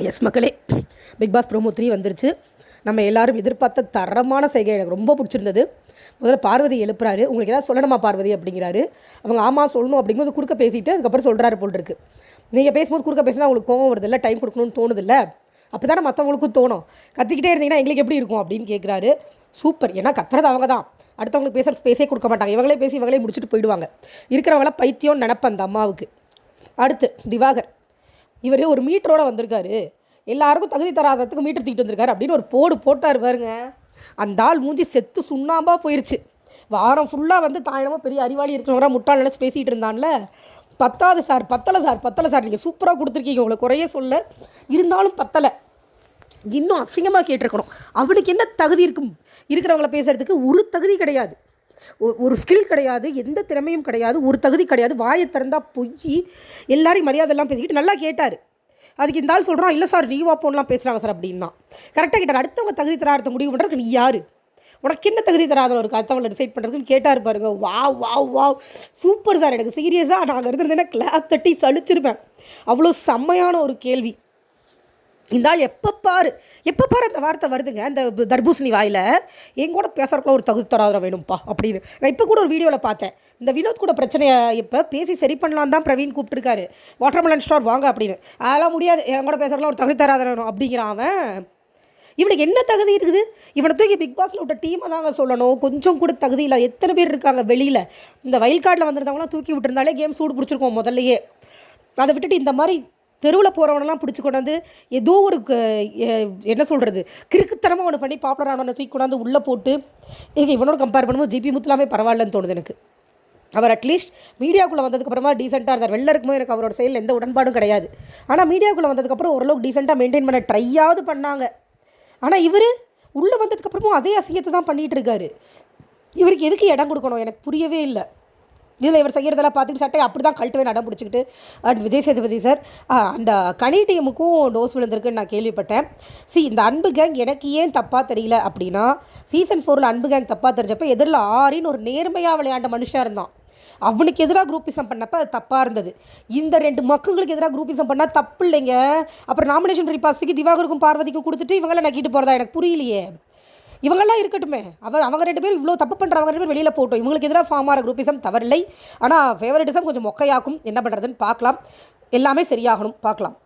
S மக்களே, big pass promo 3 வந்துருச்சு. நம்ம எல்லாரும் எதிர்பார்த்த தரமான செய்கை எனக்கு ரொம்ப பிடிச்சிருந்தது. முதல்ல பார்வதி எழுப்புறாரு. உங்களுக்கு ஏதாவது சொல்லணுமா பார்வதி அப்படிங்கிறாரு. அவங்க ஆமாம் சொல்லணும் அப்படிங்கும்போது குறுக்க பேசிட்டு அதுக்கப்புறம் சொல்கிறாரு போல் இருக்கு. நீங்கள் பேசும்போது குறுக்க பேசினா உங்களுக்கு கோவம் வருது இல்லை, டைம் கொடுக்கணும்னு தோணுதில்ல, அப்படி தானே மற்றவங்களுக்கும் தோணும். கத்திக்கிட்டே இருந்தீங்கன்னா எங்களுக்கு எப்படி இருக்கும் அப்படின்னு கேட்குறாரு. சூப்பர், ஏன்னா கத்துறது அவங்க தான், அடுத்தவங்களுக்கு பேசே கொடுக்க மாட்டாங்க. இவங்களே பேசி இவங்களே முடிச்சுட்டு போயிடுவாங்க. இருக்கிறவங்கள பைத்தியம் நினப்ப அந்த அம்மாவுக்கு. அடுத்து திவாகர், இவர் ஒரு மீட்டரோடு வந்திருக்காரு, எல்லாருக்கும் தகுதி தராதத்துக்கு மீட்டர் தூக்கிட்டு வந்திருக்காரு அப்படின்னு ஒரு போட்டார் பாருங்க. அந்த ஆள் மூஞ்சி செத்து சுண்ணாம்பாக போயிடுச்சு. வாரம் ஃபுல்லாக வந்து தாயிடமோ பெரிய அறிவாளி இருக்கிறவரா முட்டாள் நினச்சி பேசிகிட்டு இருந்தான்ல. பத்தாது சார், பத்தலை சார், நீங்கள் சூப்பராக கொடுத்துருக்கீங்க, உங்களை குறைய சொல்ல, இருந்தாலும் பத்தலை, இன்னும் அசிங்கமாக கேட்டிருக்கணும். அவனுக்கு என்ன தகுதி இருக்கிறவங்கள பேசுகிறதுக்கு? ஒரு தகுதி கிடையாது, ஒரு ஸ்கில் கிடையாது, எந்த திறமையும் கிடையாது, ஒரு தகுதி கிடையாது. வாயை திறந்தா பொய், எல்லாரையும் மரியாதையெல்லாம் பேசிக்கிட்டு நல்லா கேட்டார். அதுக்கு இந்த ஆள் சொல்கிறான், இல்லை சார் நீவா போன்லாம் பேசுகிறாங்க சார் அப்படின்னா. கரெக்டாக கேட்டார். அடுத்தவங்க தகுதி தராத முடிவு பண்ணுறதுக்கு நீ யார்? உனக்கு என்ன தகுதி தராத ஒரு அடுத்தவங்களை டிசைட் பண்ணுறதுன்னு கேட்டார் பாருங்க. வா சூப்பர் சார். எனக்கு சீரியஸாக நாங்கள் இருந்திருந்தேன்னா கிளாப் தட்டி சலிச்சிருப்பேன். அவ்வளோ செம்மையான ஒரு கேள்வி. இந்த ஆள் எப்போ பாரு அந்த வார்த்தை வருதுங்க, அந்த தர்பூசணி வாயில், என் கூட பேசுறதுக்குள்ள ஒரு தகுதி தராதரம் வேணும்ப்பா அப்படின்னு. நான் இப்போ கூட ஒரு வீடியோவில் பார்த்தேன். இந்த வினோத் கூட பிரச்சனையை இப்போ பேசி சரி பண்ணலாம் தான் பிரவீன் கூப்பிட்டுருக்காரு, வாட்டர்மெலன் ஸ்டார் வாங்க அப்படின்னு. அதெல்லாம் முடியாது, என் கூட பேசுறதுக்குள்ள ஒரு தகுதி தராதரம் வேணும் அப்படிங்கிறான் அவன். இவனுக்கு என்ன தகுதி இருக்குது? இவனை தூக்கி பிக் பாஸில் விட்ட டீமை தாங்க சொல்லணும். கொஞ்சம் கூட தகுதி இல்லை. எத்தனை பேர் இருக்காங்க வெளியில்? இந்த வைல்ட் கார்டில் வந்திருந்தவங்களாம் தூக்கி விட்டுருந்தாலே கேம் சூடு பிடிச்சிருக்கோம் முதல்லையே. அதை விட்டுட்டு இந்த மாதிரி தெருவில் போகிறவனெல்லாம் பிடிச்சி கொண்டாந்து ஏதோ ஒரு என்ன சொல்கிறது, கிறுக்குத்தனமாக ஒன்று பண்ணி பாப்புலரானவனை தூக்கி கொண்டாந்து உள்ளே போட்டு இவனோட கம்பேர் பண்ணும்போது ஜிபி முத்துலாமே பரவாயில்லன்னு தோணுது எனக்கு. அவர் அட்லீஸ்ட் மீடியாவுக்குள்ளே வந்ததுக்கப்புறமா டீசெண்டாக இருந்தார். வெளில இருக்கும்போது எனக்கு அவரோட செயலில் எந்த உடன்பாடும் கிடையாது. ஆனால் மீடியாவுக்குள்ளே வந்ததுக்கப்புறம் ஓரளவுக்கு டீசெண்டாக மெயின்டைன் பண்ண ட்ரையாவது பண்ணாங்க. ஆனால் இவர் உள்ளே வந்ததுக்கப்புறமும் அதே அசிங்கத்தை தான் பண்ணிகிட்டு இருக்காரு. இவருக்கு எதுக்கு இடம் கொடுக்கணும் எனக்கு புரியவே இல்லை. இதில் இவர் செய்கிறதெல்லாம் பார்த்துட்டு சட்டை அப்படி தான் கழட்டவே நடம் பிடிச்சிக்கிட்டு. அண்ட் விஜய் சேதுபதி சார், அந்த கனி டீமுக்கும் டோஸ் விழுந்திருக்குன்னு நான் கேள்விப்பட்டேன். இந்த அன்பு கேங் எனக்கு ஏன் தப்பாக தெரியல அப்படின்னா, சீசன் 4 அன்பு கேங் தப்பாக தெரிஞ்சப்போ எதிரில் ஆரின்னு ஒரு நேர்மையாக விளையாண்ட மனுஷாக இருந்தான். அவனுக்கு எதிராக குரூப்பிசம் பண்ணப்போ அது தப்பாக இருந்தது. இந்த 2 மக்களுக்கு எதிராக குரூப்பிசம் பண்ணால் தப்பு இல்லைங்க. அப்புறம் நாமினேஷன் ரிபாஸுக்கு திவாகருக்கும் பார்வதிக்கும் கொடுத்துட்டு இவங்கள நக்கிட்டு போகிறதா எனக்கு புரியலையே. இவங்கெல்லாம் இருக்கட்டுமே, அவங்க 2 பேரும் இவ்வளோ தப்பு பண்ணுறவங்க 2 பேர் வெளியில் போட்டோம். இவங்களுக்கு எதிராக ஃபார்ம் ஆகிற குரூப்பிசம் தவறில்லை. ஆனால் ஃபேவரட்டிசம் கொஞ்சம் மொக்கையாக்கும். என்ன பண்ணுறதுன்னு பார்க்கலாம். எல்லாமே சரியாகணும், பார்க்கலாம்.